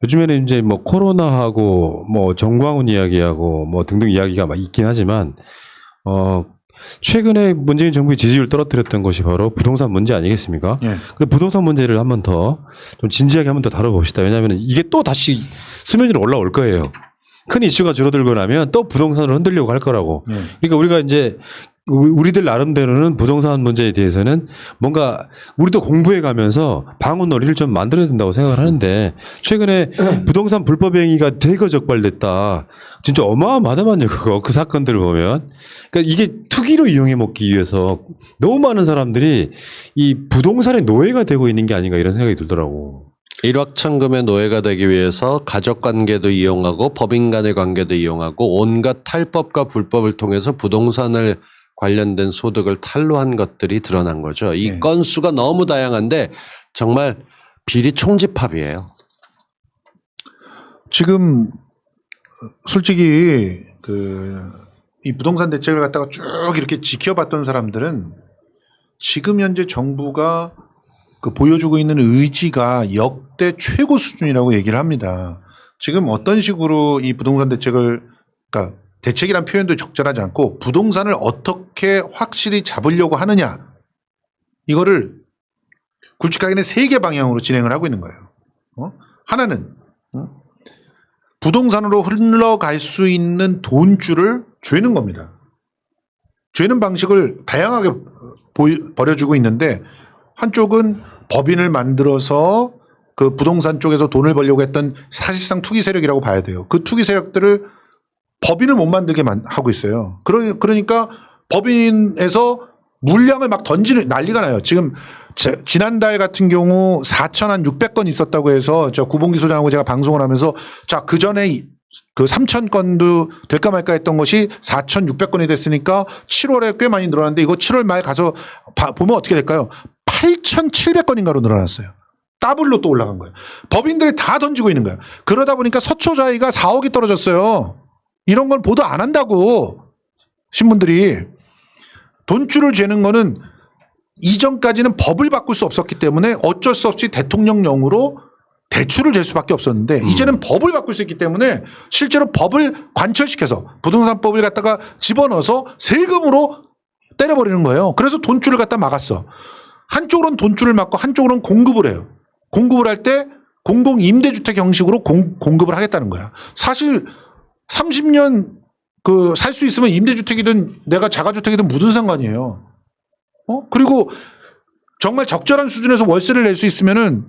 요즘에는 이제 뭐 코로나하고 뭐 정광훈 이야기하고 뭐 등등 이야기가 막 있긴 하지만 최근에 문재인 정부의 지지율 떨어뜨렸던 것이 바로 부동산 문제 아니겠습니까? 예. 그 부동산 문제를 한번 더 좀 진지하게 한번 더 다뤄봅시다. 왜냐하면 이게 또 다시 수면 위로 올라올 거예요. 큰 이슈가 줄어들고 나면 또 부동산을 흔들려고 할 거라고. 예. 그러니까 우리가 이제 우리들 나름대로는 부동산 문제에 대해서는 뭔가 우리도 공부해 가면서 방어 논리를 좀 만들어야 된다고 생각을 하는데 최근에 부동산 불법 행위가 대거 적발됐다. 진짜 어마어마하다만요, 그거. 그 사건들을 보면. 그러니까 이게 투기로 이용해 먹기 위해서 너무 많은 사람들이 이 부동산의 노예가 되고 있는 게 아닌가 이런 생각이 들더라고. 일확천금의 노예가 되기 위해서 가족관계도 이용하고 법인 간의 관계도 이용하고 온갖 탈법과 불법을 통해서 부동산을 관련된 소득을 탈루한 것들이 드러난 거죠. 이 네. 건수가 너무 다양한데 정말 비리 총집합이에요. 지금 솔직히 이 부동산 대책을 갖다가 쭉 이렇게 지켜봤던 사람들은 지금 현재 정부가 보여주고 있는 의지가 역대 최고 수준이라고 얘기를 합니다. 지금 어떤 식으로 이 부동산 대책을, 그러니까 대책이란 표현도 적절하지 않고 부동산을 어떻게 확실히 잡으려고 하느냐, 이거를 굵직하게는 3개 방향으로 진행을 하고 있는 거예요. 하나는 부동산으로 흘러갈 수 있는 돈줄을 죄는 겁니다. 죄는 방식을 다양하게 벌여주고 있는데, 한쪽은 법인을 만들어서 그 부동산 쪽에서 돈을 벌려고 했던 사실상 투기 세력이라고 봐야 돼요. 그 투기 세력들을 법인을 못 만들게 하고 있어요. 그러니까 법인에서 물량을 막 던지는 난리가 나요. 지금 지난달 같은 경우 4,600건 있었다고 해서 저 구봉기 소장하고 제가 방송을 하면서 자, 그 전에 그 3,000건도 될까 말까 했던 것이 4,600건이 됐으니까 7월에 꽤 많이 늘어났는데 이거 7월 말 가서 보면 어떻게 될까요? 8,700건인가로 늘어났어요. 더블로 또 올라간 거예요. 법인들이 다 던지고 있는 거예요. 그러다 보니까 서초자이가 4억이 떨어졌어요. 이런 건 보도 안 한다고 신문들이. 돈줄을 재는 거는 이전까지는 법을 바꿀 수 없었기 때문에 어쩔 수 없이 대통령령으로 대출을 잴 수밖에 없었는데 이제는 법을 바꿀 수 있기 때문에 실제로 법을 관철시켜서 부동산법을 갖다가 집어넣어서 세금으로 때려버리는 거예요. 그래서 돈줄을 갖다 막았어. 한쪽으로는 돈줄을 막고 한쪽으로는 공급을 해요. 공급을 할 때 공공임대주택 형식으로 공급을 하겠다는 거야. 사실 30년 살 수 있으면 임대주택이든 내가 자가주택이든 무슨 상관이에요. 그리고 정말 적절한 수준에서 월세를 낼 수 있으면은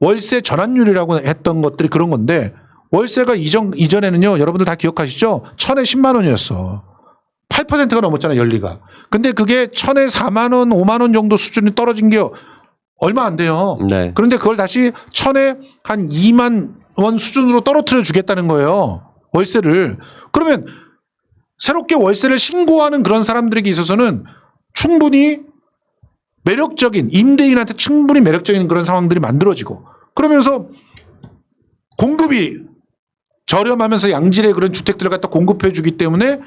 월세 전환율이라고 했던 것들이 그런 건데, 월세가 이전에는요, 여러분들 다 기억하시죠? 1,000에 10만 원이었어. 8%가 넘었잖아요, 연리가. 근데 그게 1,000에 4만 원, 5만 원 정도 수준이 떨어진 게 얼마 안 돼요. 네. 그런데 그걸 다시 1,000에 한 2만 원 수준으로 떨어뜨려 주겠다는 거예요. 월세를. 그러면 새롭게 월세를 신고하는 그런 사람들에게 있어서는 충분히 매력적인, 임대인한테 충분히 매력적인 그런 상황들이 만들어지고, 그러면서 공급이 저렴하면서 양질의 그런 주택들을 갖다 공급해 주기 때문에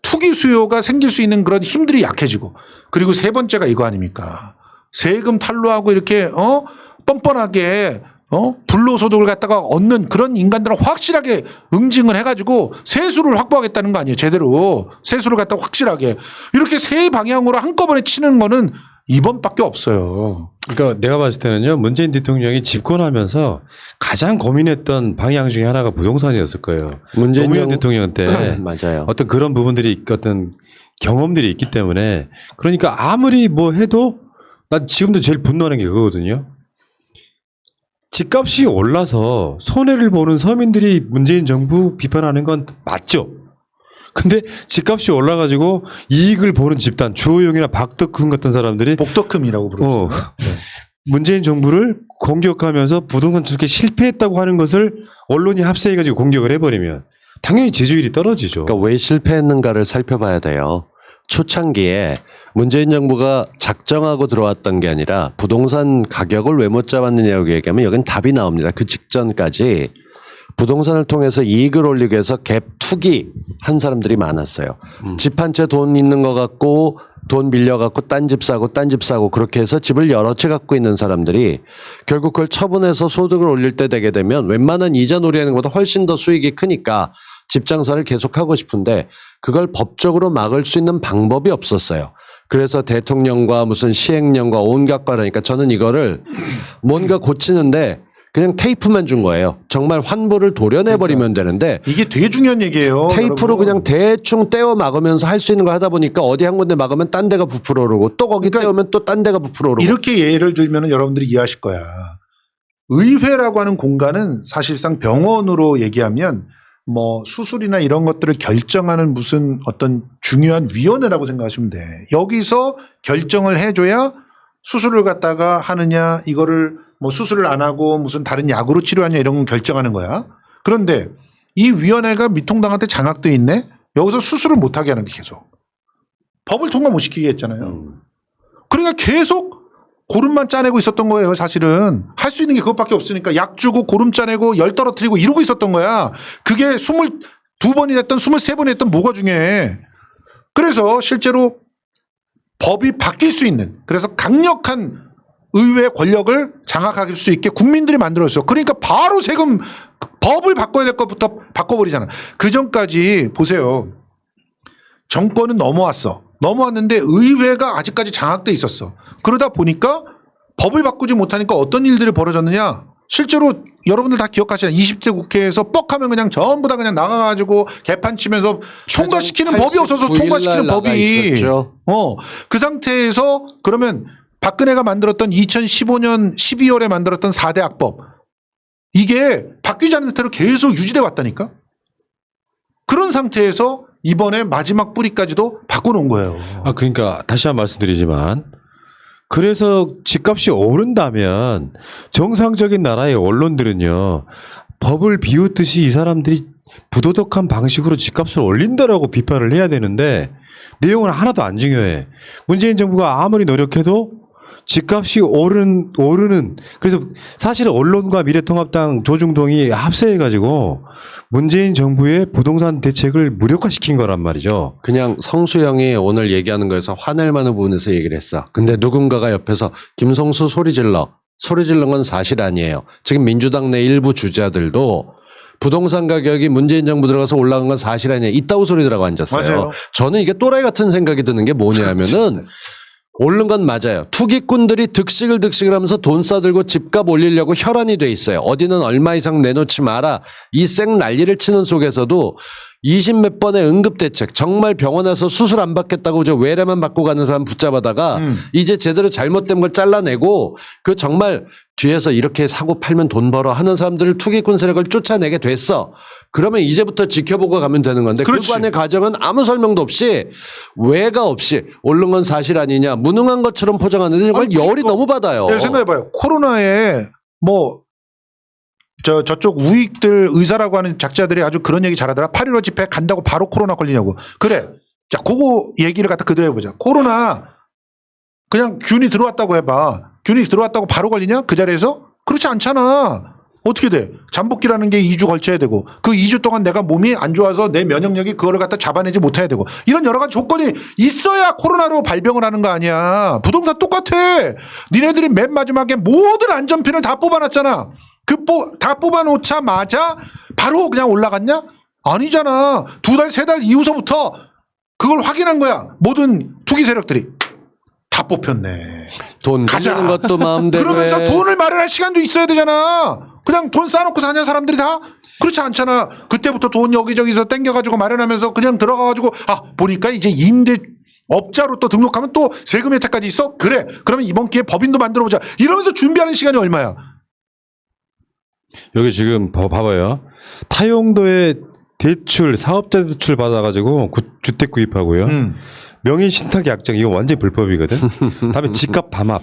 투기 수요가 생길 수 있는 그런 힘들이 약해지고, 그리고 세 번째가 이거 아닙니까? 세금 탈루하고 이렇게 뻔뻔하게 불로소득을 갖다가 얻는 그런 인간들을 확실하게 응징을 해가지고 세수를 확보하겠다는 거 아니에요. 제대로 세수를 갖다가 확실하게 이렇게 세 방향으로 한꺼번에 치는 거는 이번밖에 없어요. 그러니까 내가 봤을 때는요, 문재인 대통령이 집권하면서 가장 고민했던 방향 중에 하나가 부동산이었을 거예요. 노무현 대통령 때 맞아요. 어떤 그런 부분들이 어떤 경험들이 있기 때문에, 그러니까 아무리 뭐 해도 난 지금도 제일 분노하는 게 그거거든요. 집값이 올라서 손해를 보는 서민들이 문재인 정부 비판하는 건 맞죠. 근데 집값이 올라가지고 이익을 보는 집단, 주호영이나 박덕흠 같은 사람들이 복덕흠이라고 부르죠. 문재인 정부를 공격하면서 부동산 투기에 실패했다고 하는 것을 언론이 합세해가지고 공격을 해버리면 당연히 지지율이 떨어지죠. 그러니까 왜 실패했는가를 살펴봐야 돼요. 초창기에 문재인 정부가 작정하고 들어왔던 게 아니라 부동산 가격을 왜 못 잡았느냐고 얘기하면 여긴 답이 나옵니다. 그 직전까지 부동산을 통해서 이익을 올리기 위해서 갭 투기 한 사람들이 많았어요. 집 한 채 돈 있는 것 같고 돈 빌려갖고 딴 집 사고 그렇게 해서 집을 여러 채 갖고 있는 사람들이 결국 그걸 처분해서 소득을 올릴 때 되게 되면 웬만한 이자 놀이하는 것보다 훨씬 더 수익이 크니까 집 장사를 계속하고 싶은데 그걸 법적으로 막을 수 있는 방법이 없었어요. 그래서 대통령과 무슨 시행령과 온갖 과라니까 저는 이거를 뭔가 고치는데 그냥 테이프만 준 거예요. 정말 환부를 도려내버리면 되는데 이게 되게 중요한 얘기예요. 테이프로 여러분. 그냥 대충 떼어 막으면서 할 수 있는 걸 하다 보니까 어디 한 군데 막으면 딴 데가 부풀어 오르고 또 거기 그러니까 떼우면 또 딴 데가 부풀어 오르고. 이렇게 예를 들면 여러분들이 이해하실 거야. 의회라고 하는 공간은 사실상 병원으로 얘기하면 뭐 수술이나 이런 것들을 결정하는 무슨 어떤 중요한 위원회라고 생각하시면 돼. 여기서 결정을 해줘야 수술을 갖다가 하느냐 이거를 뭐 수술을 안 하고 무슨 다른 약으로 치료하냐 이런 건 결정하는 거야. 그런데 이 위원회가 미통당한테 장악돼 있네. 여기서 수술을 못하게 하는 게 계속. 법을 통과 못 시키게 했잖아요. 그러니까 계속 고름만 짜내고 있었던 거예요. 사실은 할 수 있는 게 그것밖에 없으니까 약 주고 고름 짜내고 열 떨어뜨리고 이러고 있었던 거야. 그게 22번이 됐든 23번이 됐든 뭐가 중요해. 그래서 실제로 법이 바뀔 수 있는 그래서 강력한 의회 권력을 장악할 수 있게 국민들이 만들었어요. 그러니까 바로 세금 법을 바꿔야 될 것부터 바꿔버리잖아. 그 전까지 보세요. 정권은 넘어왔어. 넘어왔는데 의회가 아직까지 장악돼 있었어. 그러다 보니까 법을 바꾸지 못하니까 어떤 일들이 벌어졌느냐. 실제로 여러분들 다 기억하시잖아요. 20대 국회에서 뻑하면 그냥 전부 다 그냥 나가가지고 개판 치면서 통과시키는 법이 없어서 통과시키는 법이. 그 상태에서 그러면 박근혜가 만들었던 2015년 12월에 만들었던 4대 악법 이게 바뀌지 않는 상태로 계속 유지돼 왔다니까. 그런 상태에서 이번에 마지막 뿌리까지도 바꿔놓은 거예요. 아, 그러니까 다시 한 번 말씀드리지만 그래서 집값이 오른다면 정상적인 나라의 언론들은요 법을 비웃듯이 이 사람들이 부도덕한 방식으로 집값을 올린다라고 비판을 해야 되는데 내용은 하나도 안 중요해. 문재인 정부가 아무리 노력해도 집값이 오르는 그래서 사실은 언론과 미래통합당 조중동이 합세해가지고 문재인 정부의 부동산 대책을 무력화시킨 거란 말이죠. 그냥 성수형이 오늘 얘기하는 거에서 화낼 만한 부분에서 얘기를 했어. 근데 누군가가 옆에서 김성수 소리 질른 건 사실 아니에요. 지금 민주당 내 일부 주자들도 부동산 가격이 문재인 정부 들어가서 올라간 건 사실 아니에요. 이따구 소리들하고 앉았어요. 맞아요. 저는 이게 또라이 같은 생각이 드는 게 뭐냐면은 오른 건 맞아요. 투기꾼들이 득식을 하면서 돈 싸들고 집값 올리려고 혈안이 돼 있어요. 어디는 얼마 이상 내놓지 마라. 이 쌩 난리를 치는 속에서도 20몇 번의 응급대책 정말 병원에서 수술 안 받겠다고 저 외래만 받고 가는 사람 붙잡아다가 이제 제대로 잘못된 걸 잘라내고 그 정말 뒤에서 이렇게 사고 팔면 돈 벌어 하는 사람들을 투기꾼 세력을 쫓아내게 됐어. 그러면 이제부터 지켜보고 가면 되는 건데 그렇지. 그간의 과정은 아무 설명도 없이 외가 없이 옳은 건 사실 아니냐 무능한 것처럼 포장하는데 정말 아니, 열이 너무 받아요. 네, 생각해봐요. 코로나에 뭐 저쪽 우익들 의사라고 하는 작자들이 아주 그런 얘기 잘하더라. 8.15 집회 간다고 바로 코로나 걸리냐고. 그래. 자, 그거 얘기를 갖다 그대로 해보자. 코로나 그냥 균이 들어왔다고 해봐. 균이 들어왔다고 바로 걸리냐? 그 자리에서? 그렇지 않잖아. 어떻게 돼? 잠복기라는 게 2주 걸쳐야 되고 그 2주 동안 내가 몸이 안 좋아서 내 면역력이 그거를 갖다 잡아내지 못해야 되고 이런 여러 가지 조건이 있어야 코로나로 발병을 하는 거 아니야. 부동산 똑같아. 니네들이 맨 마지막에 모든 안전핀을 다 뽑아놨잖아. 다 뽑아놓자마자 바로 그냥 올라갔냐? 아니잖아. 2달, 3달 이후서부터 그걸 확인한 거야. 모든 투기 세력들이. 다 뽑혔네. 돈 가자. 빌리는 것도 마음대로 그러면서 해. 돈을 마련할 시간도 있어야 되잖아. 그냥 돈 쌓아놓고 사냐 사람들이 다? 그렇지 않잖아. 그때부터 돈 여기저기서 땡겨가지고 마련하면서 그냥 들어가가지고 보니까 이제 임대업자로 또 등록하면 또 세금 혜택까지 있어? 그래. 그러면 이번 기회에 법인도 만들어보자. 이러면서 준비하는 시간이 얼마야? 여기 지금 봐봐요. 타용도에 대출 사업자 대출 받아가지고 주택 구입하고요. 명의 신탁 약정 이거 완전히 불법이거든. 다음에 집값 담합.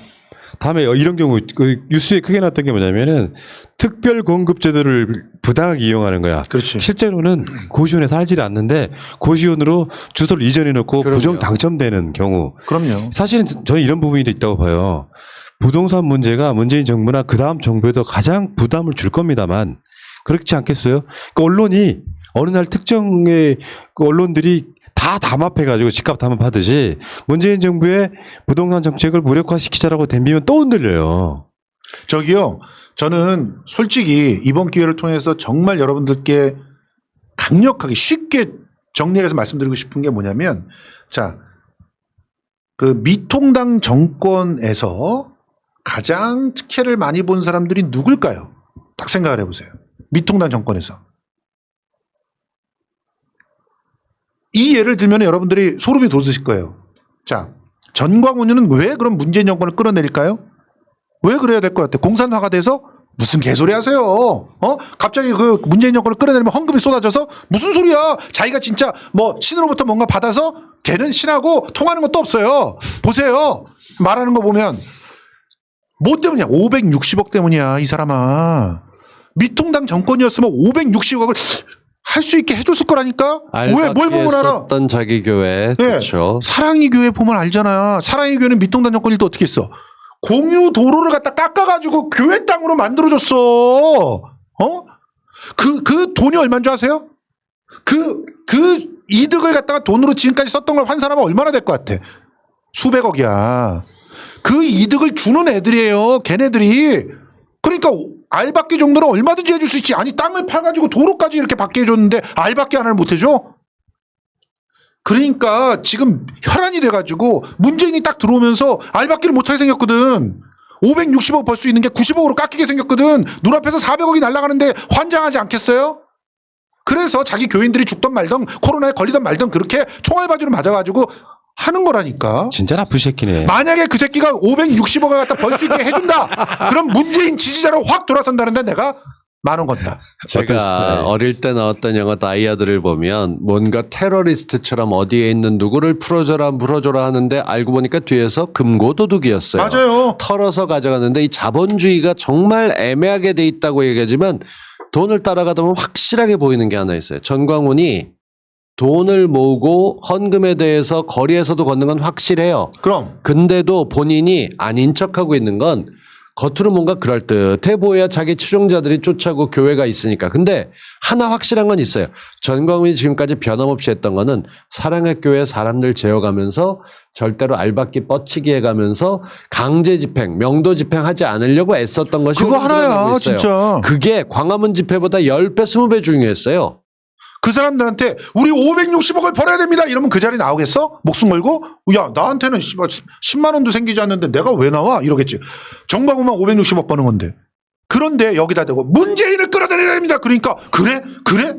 다음에 이런 경우 그 뉴스에 크게 났던 게 뭐냐면은 특별 공급 제도를 부당하게 이용하는 거야. 그렇지. 실제로는 고시원에 살지 않는데 고시원으로 주소를 이전해 놓고 그럼요. 부정 당첨되는 경우. 그럼요. 사실은 저는 이런 부분이 있다고 봐요. 부동산 문제가 문재인 정부나 그 다음 정부에도 가장 부담을 줄 겁니다만 그렇지 않겠어요? 그 언론이 어느 날 특정의 그 언론들이 다 담합해가지고 집값 담합하듯이 문재인 정부의 부동산 정책을 무력화시키자라고 덤비면 또 흔들려요. 저기요, 저는 솔직히 이번 기회를 통해서 정말 여러분들께 강력하게 쉽게 정리를 해서 말씀드리고 싶은 게 뭐냐면, 자, 그 미통당 정권에서 가장 특혜를 많이 본 사람들이 누굴까요? 딱 생각을 해보세요. 미통당 정권에서. 이 예를 들면 여러분들이 소름이 돋으실 거예요. 자, 전광훈은 왜 그럼 문재인 정권을 끌어내릴까요? 왜 그래야 될 것 같아요? 공산화가 돼서 무슨 개소리 하세요? 갑자기 그 문재인 정권을 끌어내리면 헌금이 쏟아져서 무슨 소리야? 자기가 진짜 뭐 신으로부터 뭔가 받아서 걔는 신하고 통하는 것도 없어요. 보세요. 말하는 거 보면 뭐 때문이야? 560억 때문이야, 이 사람아. 미통당 정권이었으면 560억을 할 수 있게 해줬을 거라니까? 왜, 뭘 보면 알아? 썼던 자기 교회. 네. 그렇죠. 사랑의 교회 보면 알잖아. 사랑의 교회는 미통당 정권일 때 어떻게 했어? 공유 도로를 갖다 깎아가지고 교회 땅으로 만들어줬어. 그 돈이 얼마인 줄 아세요? 그 이득을 갖다가 돈으로 지금까지 썼던 걸 환산하면 얼마나 될 것 같아? 수백억이야. 그 이득을 주는 애들이에요. 걔네들이. 그러니까 알받기 정도는 얼마든지 해줄 수 있지. 아니, 땅을 파가지고 도로까지 이렇게 받게 해줬는데 알받기 하나를 못 해줘? 그러니까 지금 혈안이 돼가지고 문재인이 딱 들어오면서 알받기를 못하게 생겼거든. 560억 벌 수 있는 게 90억으로 깎이게 생겼거든. 눈앞에서 400억이 날아가는데 환장하지 않겠어요? 그래서 자기 교인들이 죽던 말던 코로나에 걸리던 말던 그렇게 총알바지로 맞아가지고 하는 거라니까. 진짜 나쁜 새끼네. 만약에 그 새끼가 560억을 갖다 벌 수 있게 해준다. 그럼 문재인 지지자로 확 돌아선다는데 내가 만 원 건다. 제가 어릴 때 나왔던 영화 다이아들을 보면 뭔가 테러리스트처럼 어디에 있는 누구를 풀어줘라 하는데 알고 보니까 뒤에서 금고도둑이었어요. 맞아요. 털어서 가져가는데 이 자본주의가 정말 애매하게 돼 있다고 얘기하지만 돈을 따라가다 보면 확실하게 보이는 게 하나 있어요. 전광훈이 돈을 모으고 헌금에 대해서 거리에서도 걷는 건 확실해요. 그럼. 근데도 본인이 아닌 척하고 있는 건 겉으로 뭔가 그럴듯해 보여야 자기 추종자들이 쫓아오고 교회가 있으니까. 근데 하나 확실한 건 있어요. 전광훈이 지금까지 변함없이 했던 거는 사랑의 교회 사람들 재워가면서 절대로 알받기 뻗치기 해가면서 강제 집행, 명도 집행하지 않으려고 애썼던 것이 그거 오늘 드러나고 하나야, 있어요. 진짜. 그게 광화문 집회보다 10배, 20배 중요했어요. 그 사람들한테 우리 560억을 벌어야 됩니다. 이러면 그 자리 나오겠어? 목숨 걸고? 야, 나한테는 10만 원도 생기지 않는데 내가 왜 나와? 이러겠지. 정광훈만 560억 버는 건데. 그런데 여기다 대고 문재인을 끌어내려야 됩니다. 그러니까 그래?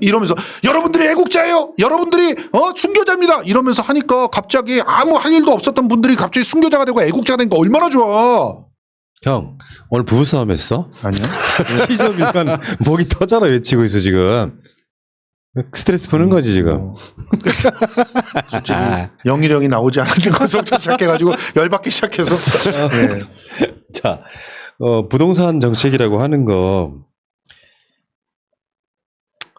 이러면서 여러분들이 애국자예요. 여러분들이 순교자입니다. 이러면서 하니까 갑자기 아무 할 일도 없었던 분들이 갑자기 순교자가 되고 애국자가 되니까 얼마나 좋아. 형, 오늘 부부싸움 했어? 아니요. 시저비간 목이 터져라 외치고 있어, 지금. 스트레스 푸는 거지, 지금. 영일형이 나오지 않는 것부터 시작해가지고 열받기 시작해서. 네. 자, 부동산 정책이라고 하는 거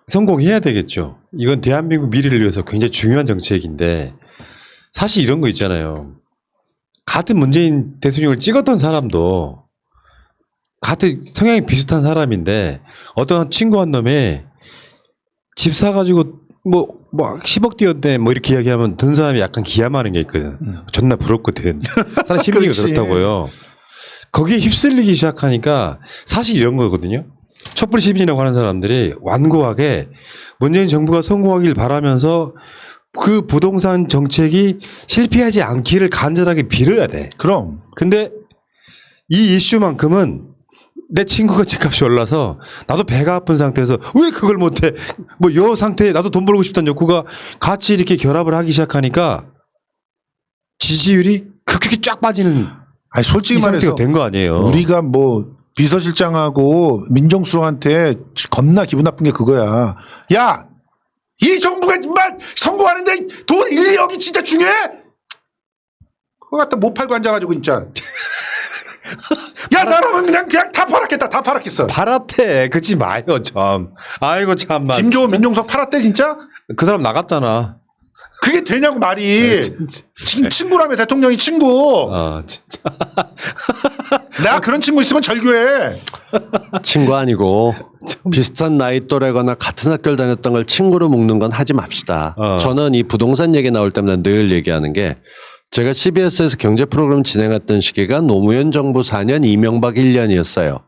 성공해야 되겠죠. 이건 대한민국 미래를 위해서 굉장히 중요한 정책인데 사실 이런 거 있잖아요. 같은 문재인 대통령을 찍었던 사람도 같은 성향이 비슷한 사람인데 어떤 친구 한 놈이 집 사가지고 뭐 10억 띄었대 뭐 이렇게 이야기하면 든 사람이 약간 기함하는 게 있거든. 존나 부럽거든. 사람 심리가 그렇지. 그렇다고요. 거기에 휩쓸리기 시작하니까 사실 이런 거거든요. 촛불 시민이라고 하는 사람들이 완고하게 문재인 정부가 성공하길 바라면서 그 부동산 정책이 실패하지 않기를 간절하게 빌어야 돼. 그럼. 근데 이 이슈만큼은 내 친구가 집값이 올라서 나도 배가 아픈 상태에서 왜 그걸 못해? 뭐 요 상태에 나도 돈 벌고 싶다는 욕구가 같이 이렇게 결합을 하기 시작하니까 지지율이 급격히 쫙 빠지는 아니, 솔직히 이 상태가 말해서 된 거 아니에요. 우리가 뭐 비서실장하고 민정수석한테 겁나 기분 나쁜 게 그거야. 야, 이 정부가 정말 선거하는데 돈 1, 2억이 진짜 중요해? 그거 갖다 못 팔고 앉아가지고 진짜. 야, 나라면 그냥 다 팔았겠다. 다 팔았겠어. 팔았대. 그치 마요 참. 아이고 참만. 김조원 민정수석 팔았대 진짜? 그 사람 나갔잖아. 그게 되냐고 말이. 친구라며 대통령이 친구. 진짜. 내가 그런 친구 있으면 절교해. 친구 아니고 비슷한 나이 또래거나 같은 학교를 다녔던 걸 친구로 묶는 건 하지 맙시다. 저는 이 부동산 얘기 나올 때마다 늘 얘기하는 게 제가 CBS에서 경제 프로그램 진행했던 시기가 노무현 정부 4년 이명박 1년이었어요.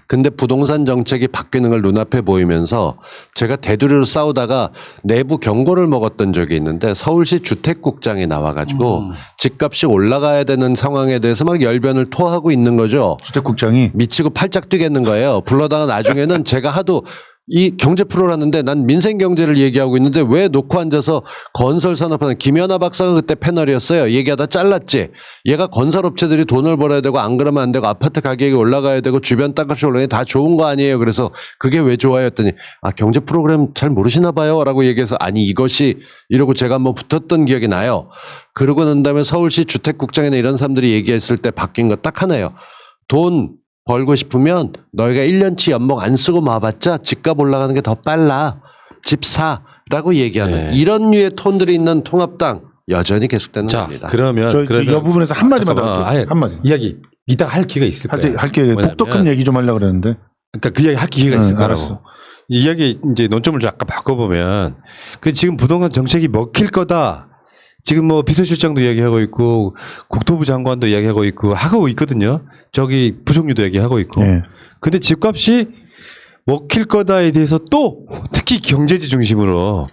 근데 부동산 정책이 바뀌는 걸 눈앞에 보이면서 제가 대두리로 싸우다가 내부 경고를 먹었던 적이 있는데 서울시 주택국장이 나와가지고 집값이 올라가야 되는 상황에 대해서 막 열변을 토하고 있는 거죠. 주택국장이 미치고 팔짝 뛰겠는 거예요. 불러다가 나중에는 제가 하도 이 경제 프로라는데 난 민생 경제를 얘기하고 있는데 왜 놓고 앉아서 건설 산업하는 김연아 박사가 그때 패널이었어요. 얘기하다 잘랐지. 얘가 건설업체들이 돈을 벌어야 되고 안 그러면 안 되고 아파트 가격이 올라가야 되고 주변 땅값이 올라가니 다 좋은 거 아니에요. 그래서 그게 왜 좋아요 했더니 경제 프로그램 잘 모르시나 봐요 라고 얘기해서 아니 이것이 이러고 제가 한번 붙었던 기억이 나요. 그러고 난 다음에 서울시 주택국장이나 이런 사람들이 얘기했을 때 바뀐 거 딱 하나예요. 돈 벌고 싶으면 너희가 1년치 연봉 안 쓰고 와봤자 집값 올라가는 게 더 빨라. 집 사라고 얘기하는 이런 류의 톤들이 있는 통합당 여전히 계속되는 겁니다. 그러면 이 부분에서 한마디만 더 할게요. 한마디. 이야기 이따 할 기회가 있을 거야. 할게 독특한 얘기 좀 하려고 그랬는데. 그러니까 그 이야기 할 기회가 있을 거라고. 알았어. 이 이야기 이제 논점을 좀 약간 바꿔보면 지금 부동산 정책이 먹힐 거다. 지금 뭐 비서실장도 이야기하고 있고 국토부 장관도 이야기하고 있고 하고 있거든요. 저기 부총리도 이야기하고 있고. 근데 집값이 먹힐 거다에 대해서 또 특히 경제지 중심으로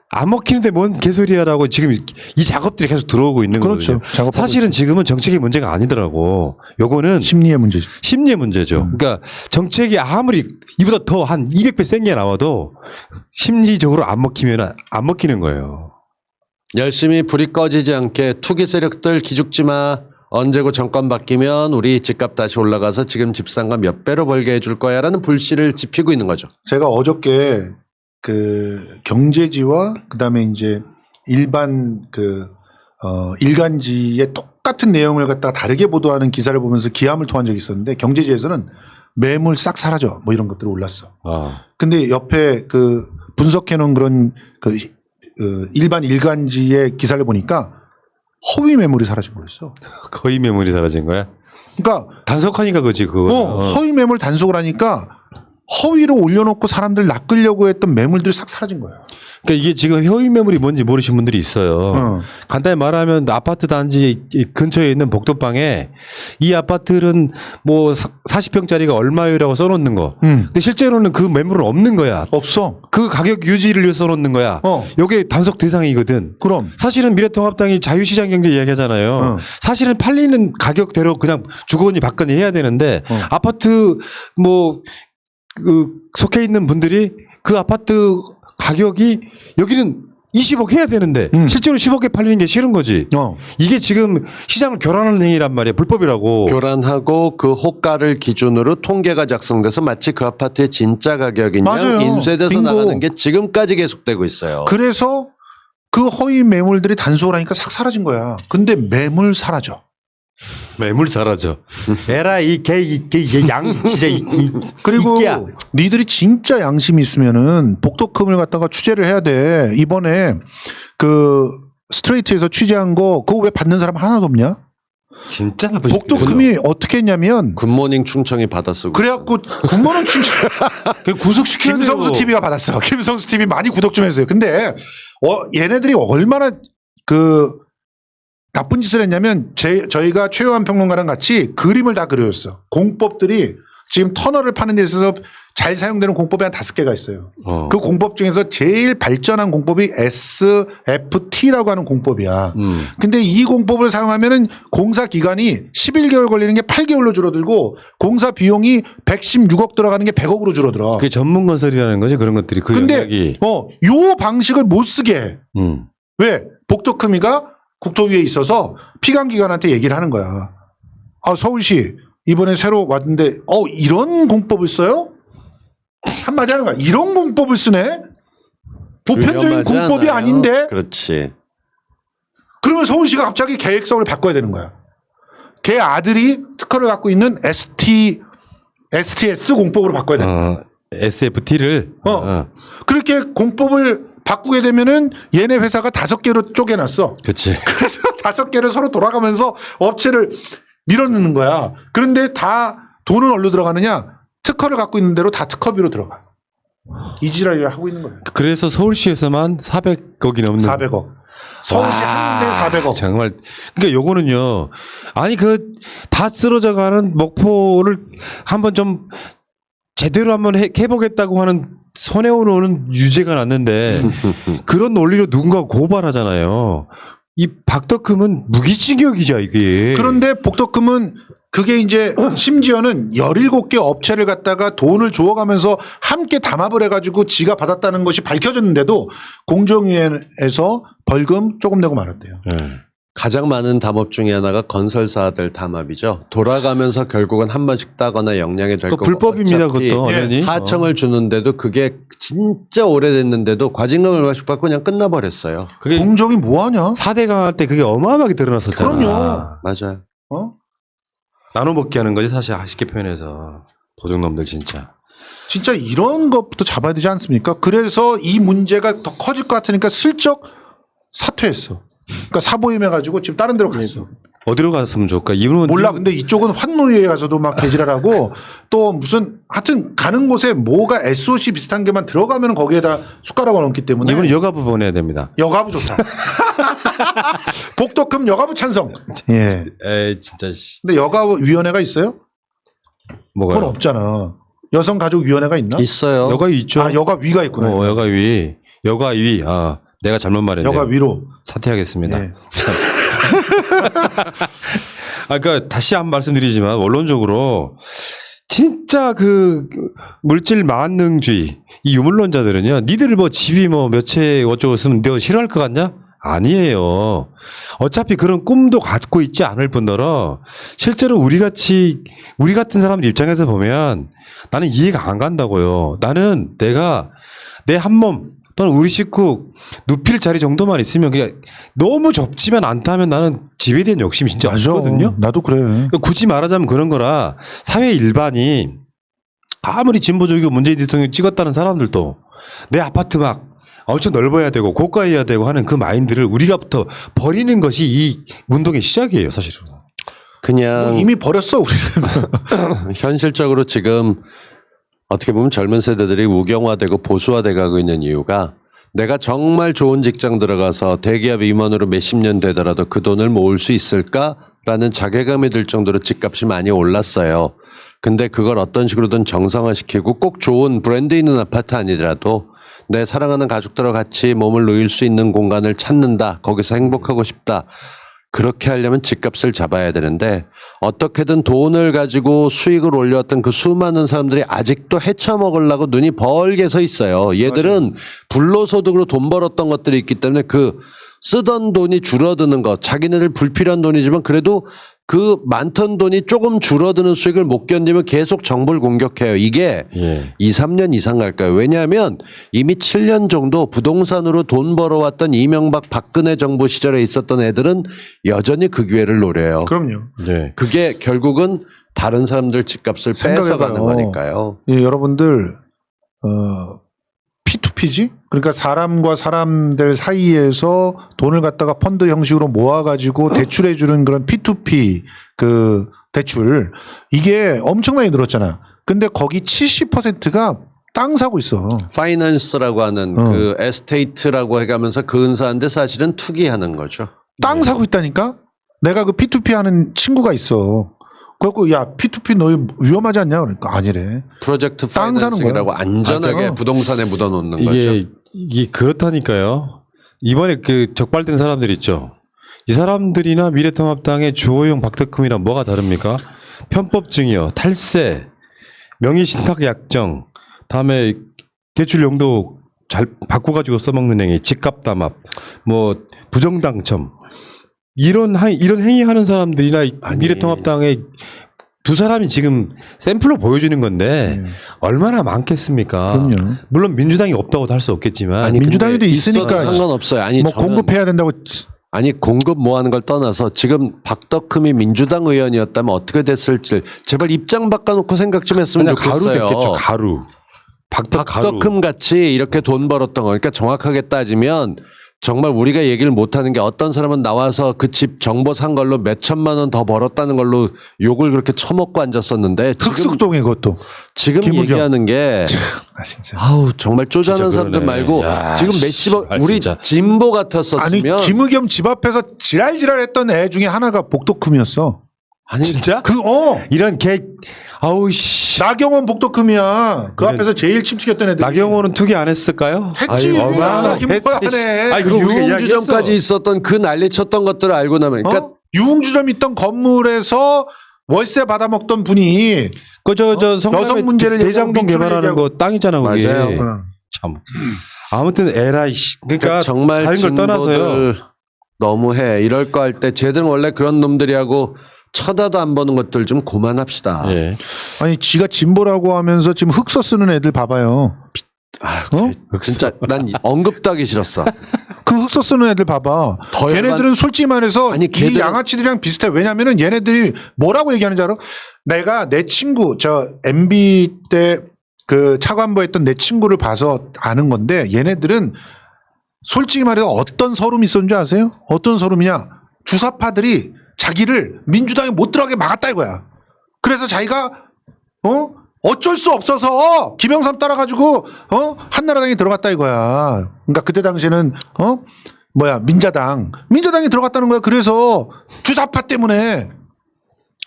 안 먹히는데 뭔 개소리야라고 지금 이 작업들이 계속 들어오고 있는 거죠. 그렇죠. 사실은 지금은 정책의 문제가 아니더라고. 요거는 심리의 문제죠. 심리의 문제죠. 그러니까 정책이 아무리 이보다 더 한 200배 센 게 나와도 심리적으로 안 먹히면 안 먹히는 거예요. 열심히 불이 꺼지지 않게 투기 세력들 기죽지 마. 언제고 정권 바뀌면 우리 집값 다시 올라가서 지금 집상가 몇 배로 벌게 해줄 거야라는 불씨를 지피고 있는 거죠. 제가 어저께 그 경제지와 그다음에 이제 일반 일간지의 똑같은 내용을 갖다가 다르게 보도하는 기사를 보면서 기함을 토한 적이 있었는데 경제지에서는 매물 싹 사라져 뭐 이런 것들이 올랐어. 근데 옆에 그 분석해 놓은 그런 일반 일간지의 기사를 보니까 허위 매물이 사라진 거였어. 거의 매물이 사라진 거야? 그러니까 단속하니까 그지 그거. 허위 매물 단속을 하니까 허위로 올려놓고 사람들 낚으려고 했던 매물들이 싹 사라진 거야. 그러니까 이게 지금 허위 매물이 뭔지 모르시는 분들이 있어요. 간단히 말하면 아파트 단지 근처에 있는 복도방에 이 아파트는 뭐 40평짜리가 얼마요라고 써놓는 거. 근데 실제로는 그 매물은 없는 거야. 없어. 그 가격 유지를 위해서 써놓는 거야. 이게 단속 대상이거든. 그럼. 사실은 미래통합당이 자유시장 경제 이야기하잖아요. 사실은 팔리는 가격대로 그냥 주거니 받거니 해야 되는데 아파트 뭐 속해 있는 분들이 그 아파트 가격이 여기는 20억 해야 되는데 실제로 10억에 팔리는 게 싫은 거지. 이게 지금 시장을 교란하는 행위란 말이야. 불법이라고. 교란하고 그 호가를 기준으로 통계가 작성돼서 마치 그 아파트의 진짜 가격인 양 인쇄돼서 빙고. 나가는 게 지금까지 계속되고 있어요. 그래서 그 허위 매물들이 단속을 하니까 싹 사라진 거야. 근데 매물 사라져. 매물 사라져. 에라 이양 진짜 그리고 이끼야. 니들이 진짜 양심이 있으면은 복도금을 갖다가 취재를 해야 돼. 이번에 그 스트레이트에서 취재한 거 그거 왜 받는 사람 하나도 없냐? 진짜 나쁘지. 복도금이 어떻게 했냐면 굿모닝 충청이 받아쓰고 그래갖고 군모는 진짜 구속시켜야 돼요. 김성수 TV가 받았어. 김성수 TV 많이 구독 좀 해주세요. 근데 얘네들이 얼마나 그 나쁜 짓을 했냐면 저희가 최요한 평론가랑 같이 그림을 다 그려줬어. 공법들이 지금 터널을 파는 데 있어서 잘 사용되는 공법이 한 5개가 있어요. 그 공법 중에서 제일 발전한 공법이 SFT라고 하는 공법이야. 근데 이 공법을 사용하면은 공사 기간이 11개월 걸리는 게 8개월로 줄어들고 공사 비용이 116억 들어가는 게 100억으로 줄어들어. 그게 전문 건설이라는 거지 그런 것들이. 그 근데 영역이. 요 방식을 못 쓰게 해. 왜? 복도크미가 국토위에 있어서 피감기관한테 얘기를 하는 거야. 서울시 이번에 새로 왔는데 이런 공법을 써요? 한마디 하는 거야. 이런 공법을 쓰네? 보편적인 공법이 않아요? 아닌데? 그렇지. 그러면 서울시가 갑자기 계획성을 바꿔야 되는 거야. 걔 아들이 특허를 갖고 있는 STS 공법으로 바꿔야 되는 거야. SFT를. 그렇게 공법을 바꾸게 되면은 얘네 회사가 5개로 쪼개놨어. 그치. 그래서 5개를 서로 돌아가면서 업체를 밀어넣는 거야. 그런데 다 돈은 어디로 들어가느냐? 특허를 갖고 있는 대로 다 특허비로 들어가. 이 지랄을 하고 있는 거예요. 그래서 서울시에서만 400억이 넘는. 400억. 서울시 한 군데 400억. 정말. 그러니까 요거는요. 아니 다 쓰러져가는 목포를 한번 좀 제대로 한번 해보겠다고 하는 손해원 오는 유죄가 났는데 그런 논리로 누군가 고발하잖아요. 이 박덕흠은 무기징역이죠 이게. 그런데 복덕금은 그게 이제 심지어는 17개 업체를 갖다가 돈을 주어가면서 함께 담합을 해가지고 지가 받았다는 것이 밝혀졌는데도 공정위에서 벌금 조금 내고 말았대요. 네. 가장 많은 담합 중에 하나가 건설사들 담합이죠. 돌아가면서 결국은 한 번씩 따거나 영향이 될 그 거고. 불법입니다 어차피 그것도. 언연히. 하청을 주는데도 그게 진짜 오래됐는데도 과징금 얼마씩 받고 그냥 끝나버렸어요. 그게 공정이 뭐하냐? 4대 강할 때 그게 어마어마하게 드러났었잖아. 그럼요. 맞아요. 어? 나눠 먹기 하는 거지 사실 쉽게 표현해서. 도둑놈들 진짜. 진짜 이런 것부터 잡아야 되지 않습니까? 그래서 이 문제가 더 커질 것 같으니까 슬쩍 사퇴했어. 그러니까 사보임해가지고 지금 다른 데로 갔어. 어디로 갔으면 좋을까? 이분은 몰라. 근데 이쪽은 환노위에 가서도 막 개지랄하고 또 무슨 하여튼 가는 곳에 뭐가 SOC 비슷한 게만 들어가면 거기에다 숟가락을 얹기 때문에 이분은 여가부 보내야 됩니다. 여가부 좋다. 복덕금 여가부 찬성. 예. 에이 진짜 씨. 근데 여가위원회가 있어요? 뭐가요? 그건 없잖아. 여성가족위원회가 있나? 있어요. 여가위 있죠. 아 여가위가 있구나. 여가위. 여가위. 아 내가 잘못 말했네. 여가위로. 사퇴하겠습니다. 예. 그러니까 다시 한 번 말씀드리지만 원론적으로 진짜 그 물질 만능주의 이 유물론자들은요. 니들 뭐 집이 뭐 몇 채 어쩌고 있으면 너 싫어할 것 같냐? 아니에요. 어차피 그런 꿈도 갖고 있지 않을 뿐더러 실제로 우리 같은 사람들 입장에서 보면 나는 이해가 안 간다고요. 나는 내가 내 한 몸 또는 우리 식구 눕힐 자리 정도만 있으면 그냥 너무 좁지만 않다면 나는 집에 대한 욕심이 진짜 없거든요. 나도 그래. 그러니까 굳이 말하자면 그런 거라 사회 일반이 아무리 진보적이고 문재인 대통령이 찍었다는 사람들도 내 아파트 막 엄청 넓어야 되고 고가해야 되고 하는 그 마인드를 우리가부터 버리는 것이 이 운동의 시작이에요, 사실은. 그냥 뭐 이미 버렸어 우리는. 현실적으로 지금 어떻게 보면 젊은 세대들이 우경화되고 보수화돼 가고 있는 이유가 내가 정말 좋은 직장 들어가서 대기업 임원으로 몇십 년 되더라도 그 돈을 모을 수 있을까라는 자괴감이 들 정도로 집값이 많이 올랐어요. 근데 그걸 어떤 식으로든 정상화시키고 꼭 좋은 브랜드 있는 아파트 아니더라도 내 사랑하는 가족들과 같이 몸을 누일 수 있는 공간을 찾는다. 거기서 행복하고 싶다. 그렇게 하려면 집값을 잡아야 되는데 어떻게든 돈을 가지고 수익을 올려왔던 그 수많은 사람들이 아직도 헤쳐먹으려고 눈이 벌게 서 있어요. 얘들은 불로소득으로 돈 벌었던 것들이 있기 때문에 그 쓰던 돈이 줄어드는 것, 자기네들 불필요한 돈이지만 그래도 그 많던 돈이 조금 줄어드는 수익을 못 견디면 계속 정부를 공격해요. 이게 2, 3년 이상 갈까요? 왜냐하면 이미 7년 정도 부동산으로 돈 벌어왔던 이명박 박근혜 정부 시절에 있었던 애들은 여전히 그 기회를 노려요. 그럼요. 네. 그게 결국은 다른 사람들 집값을 뺏어가는 거니까요. 예, 여러분들 P2P지? 그러니까 사람과 사람들 사이에서 돈을 갖다가 펀드 형식으로 모아가지고 대출해 주는 그런 P2P 그 대출 이게 엄청나게 늘었잖아. 근데 거기 70%가 땅 사고 있어. 파이낸스라고 하는 그 에스테이트라고 해가면서 그 은사한데 사실은 투기하는 거죠. 땅 사고 있다니까? 내가 그 P2P 하는 친구가 있어. 그래갖고 야 P2P 너 위험하지 않냐? 그러니까 아니래. 프로젝트 땅 사는 파이낸싱이라고 거야. 안전하게 맞아. 부동산에 묻어놓는 거죠. 이게 그렇다니까요. 이번에 그 적발된 사람들 있죠. 이 사람들이나 미래통합당의 주호영 박덕흠이랑 뭐가 다릅니까? 편법증여, 탈세, 명의신탁약정, 다음에 대출 용도 잘 바꿔가지고 써먹는 행위, 집값담합, 뭐 부정당첨 이런 행위하는 사람들이나 아니. 미래통합당의 두 사람이 지금 샘플로 보여주는 건데 얼마나 많겠습니까? 그럼요. 물론 민주당이 없다고도 할 수 없겠지만 아니, 민주당도 근데 있으니까 있어도 상관없어요. 아니 뭐 저는 공급해야 된다고 아니 공급 뭐 하는 걸 떠나서 지금 박덕흠이 민주당 의원이었다면 어떻게 됐을지 제발 입장 바꿔놓고 생각 좀 했으면 그냥 가루 좋겠어요. 됐겠죠. 가루. 박덕흠 같이 이렇게 돈 벌었던 거. 그러니까 정확하게 따지면 정말 우리가 얘기를 못하는 게 어떤 사람은 나와서 그 집 정보 산 걸로 몇 천만 원 더 벌었다는 걸로 욕을 그렇게 처먹고 앉았었는데 흑숙동에 그것도 지금 김우겸. 얘기하는 게 진짜. 아우 정말 쪼잔한 진짜 사람들 그러네. 말고 야, 지금 몇십억 우리 진짜. 진보 아니 같았었으면 김우겸 집 앞에서 지랄지랄했던 애 중에 하나가 복덕흠이었어. 아니 진짜? 이런 개 아우 씨. 나경원 복덕흠이야. 그 이런- 앞에서 제일 침묵했던 애들. 나경원은 투기 안 했을까요? 했지. 아유, 얼마나 했지. 김포하네. 아이, 그거 우리가 유흥주점까지 이야기했어. 있었던 그 난리쳤던 것들을 알고 나면 그러니까 유흥주점 있던 건물에서 월세 받아먹던 분이 그저 성남에 여성 문제를 대장동 얘기하고 개발하는 민주를 거 땅이잖아 우리. 맞아요. 참. 아무튼 에라이 씨. 그러니까 정말 다른 걸 떠나서요. 진보들 너무해 이럴 거 할 때 쟤들은 원래 그런 놈들이 하고 쳐다도 안 보는 것들 좀 그만합시다. 예. 아니 지가 진보라고 하면서 지금 흑서 쓰는 애들 봐봐요. 아, 어? 진짜 난 언급도 하기 싫었어. 그 흑서 쓰는 애들 봐봐. 더 걔네들은 솔직히 말해서 아니, 이 걔들은- 양아치들이랑 비슷해. 왜냐면은 얘네들이 뭐라고 얘기하는지 알아? 내가 내 친구 저 MB 때 그 차관보 했던 내 친구를 봐서 아는 건데 얘네들은 솔직히 말해서 어떤 서름이 있었는지 아세요? 어떤 서름이냐? 주사파들이 자기를 민주당에 못 들어가게 막았다 이거야. 그래서 자기가 어쩔 수 없어서 김영삼 따라가지고 한나라당에 들어갔다 이거야. 그러니까 그때 당시에는 민자당에 들어갔다는 거야. 그래서 주사파 때문에.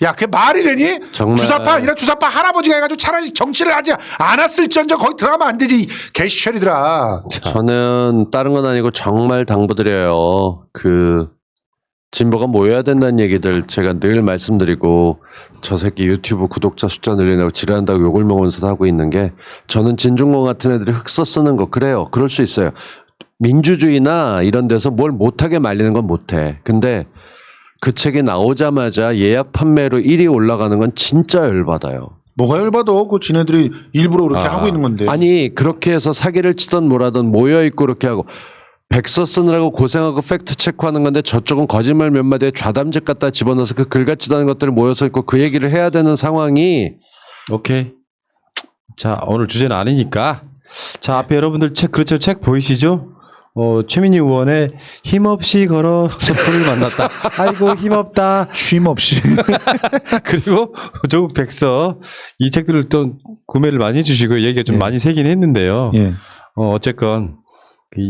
야, 그게 말이 되니? 정말. 주사파 아니라 주사파 할아버지가 해가지고 차라리 정치를 하지 않았을지언정 거기 들어가면 안 되지. 개시철이더라. 저는 다른 건 아니고 정말 당부드려요. 그 진보가 모여야 된다는 얘기들 제가 늘 말씀드리고 저 새끼 유튜브 구독자 숫자 늘리려고 지랄한다고 욕을 먹으면서 하고 있는 게 저는 진중권 같은 애들이 흑서 쓰는 거 그래요. 그럴 수 있어요. 민주주의나 이런 데서 뭘 못하게 말리는 건 못해. 근데 그 책이 나오자마자 예약 판매로 1위 올라가는 건 진짜 열받아요. 뭐가 열받아? 그 지네들이 일부러 그렇게 하고 있는 건데. 아니 그렇게 해서 사기를 치던 뭐라던 모여있고 그렇게 하고 백서 쓰느라고 고생하고 팩트 체크하는 건데 저쪽은 거짓말 몇 마디에 좌담직 갖다 집어넣어서 그 글같지도 않은 것들을 모여서 있고 그 얘기를 해야 되는 상황이 오케이. 자, 오늘 주제는 아니니까. 자, 앞에 여러분들 그렇죠. 책 보이시죠? 최민희 의원의 힘없이 걸어 소를 만났다. 아이고, 힘없다. 쉼 없이. 그리고 조국 백서 이 책들을 또 구매를 많이 해주시고 얘기가 좀 예. 많이 새긴 했는데요. 예. 어쨌건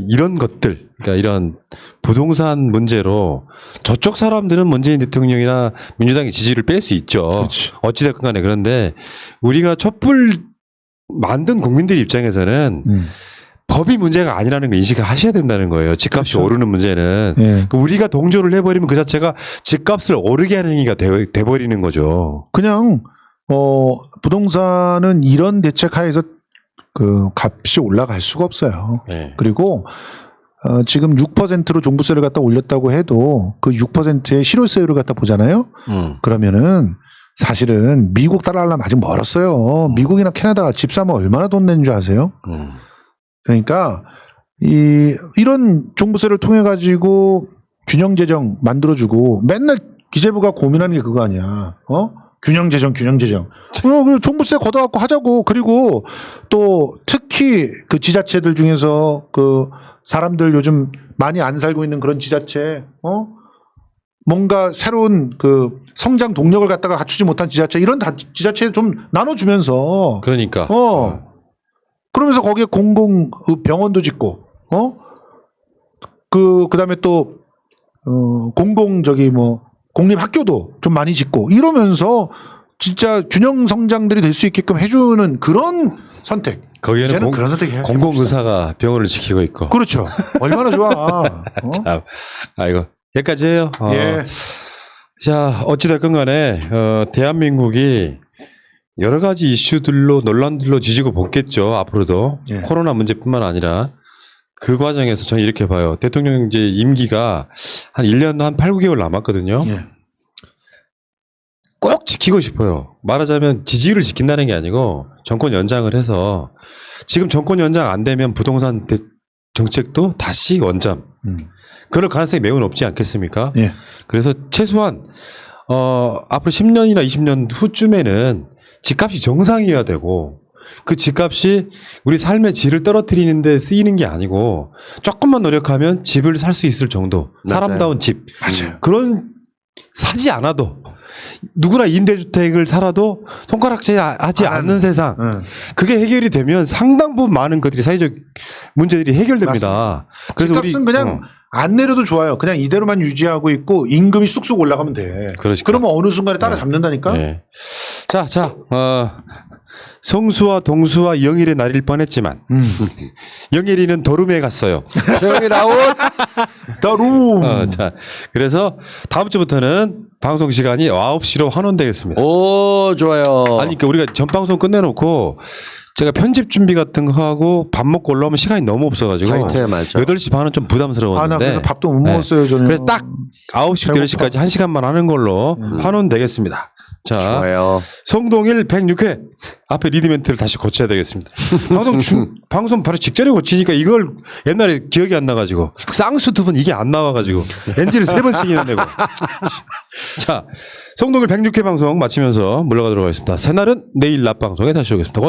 이런 것들, 그러니까 이런 부동산 문제로 저쪽 사람들은 문재인 대통령이나 민주당의 지지를 뺄 수 있죠. 그렇지. 어찌됐건 간에. 그런데 우리가 촛불 만든 국민들 입장에서는 법이 문제가 아니라는 걸 인식하셔야 된다는 거예요. 집값이 그렇죠. 오르는 문제는. 예. 우리가 동조를 해버리면 그 자체가 집값을 오르게 하는 행위가 돼버리는 거죠. 그냥 부동산은 이런 대책 하에서 그 값이 올라갈 수가 없어요. 네. 그리고 지금 6%로 종부세를 갖다 올렸다고 해도 그 6%의 실효세율을 갖다 보잖아요. 그러면은 사실은 미국 따라하려면 아직 멀었어요. 미국이나 캐나다가 집 사면 얼마나 돈 내는 줄 아세요? 그러니까 이런 종부세를 통해 가지고 균형 재정 만들어주고 맨날 기재부가 고민하는 게 그거 아니야. 균형 재정. 그 종부세 걷어갖고 하자고. 그리고 또 특히 그 지자체들 중에서 그 사람들 요즘 많이 안 살고 있는 그런 지자체, 뭔가 새로운 그 성장 동력을 갖다가 갖추지 못한 지자체 이런 지자체 좀 나눠주면서 그러니까. 그러면서 거기에 공공 병원도 짓고, 그다음에 또, 공립 학교도 좀 많이 짓고 이러면서 진짜 균형 성장들이 될 수 있게끔 해주는 그런 선택. 거기에는 이제는 그런 선택 해야 공공의사가 병원을 지키고 있고. 그렇죠. 얼마나 좋아. 참, 아이고. 여기까지 해요. 예. 자, 어찌됐건 간에, 대한민국이 여러 가지 이슈들로, 논란들로 지지고 볶겠죠. 앞으로도. 예. 코로나 문제뿐만 아니라. 그 과정에서 저는 이렇게 봐요. 대통령 이제 임기가 한 1년 한 8, 9개월 남았거든요. 예. 꼭 지키고 싶어요. 말하자면 지지율을 지킨다는 게 아니고 정권 연장을 해서 지금 정권 연장 안 되면 부동산 정책도 다시 원점. 그럴 가능성이 매우 높지 않겠습니까? 예. 그래서 최소한 앞으로 10년이나 20년 후쯤에는 집값이 정상이어야 되고 그 집값이 우리 삶의 질을 떨어뜨리는데 쓰이는 게 아니고 조금만 노력하면 집을 살 수 있을 정도. 맞아요. 사람다운 집. 맞아요. 그런 사지 않아도 누구나 임대주택을 살아도 손가락질 하지 않는 세상. 응. 그게 해결이 되면 상당 부분 많은 것들이 사회적 문제들이 해결됩니다. 집값은 그냥 안 내려도 좋아요. 그냥 이대로만 유지하고 있고 임금이 쑥쑥 올라가면 돼. 그러니까. 그러면 어느 순간에 따라잡는다니까. 네. 성수와 동수와 영일의 날일 뻔했지만 영일이는 더룸에 갔어요. 조용히 나온 더룸. 자, 그래서 다음 주부터는 방송 시간이 9시로 환원되겠습니다. 오 좋아요. 아니, 그러니까 우리가 전 방송 끝내놓고 제가 편집 준비 같은 거 하고 밥 먹고 올라오면 시간이 너무 없어가지고 타이트해, 맞아. 8시 반은 좀 부담스러웠는데. 아, 나 그래서 밥도 못 먹었어요, 저는. 그래서 딱 9시, 배고파. 8시까지 1시간만 하는 걸로 환원되겠습니다. 자, 좋아요. 성동일 106회 앞에 리드멘트를 다시 고쳐야 되겠습니다. 방송 바로 직전에 고치니까 이걸 옛날에 기억이 안 나가지고 쌍수 두 번 이게 안 나와가지고 NG를 3번씩이나 내고. 자, 성동일 106회 방송 마치면서 물러가도록 하겠습니다. 새날은 내일 낮 방송에 다시 오겠습니다.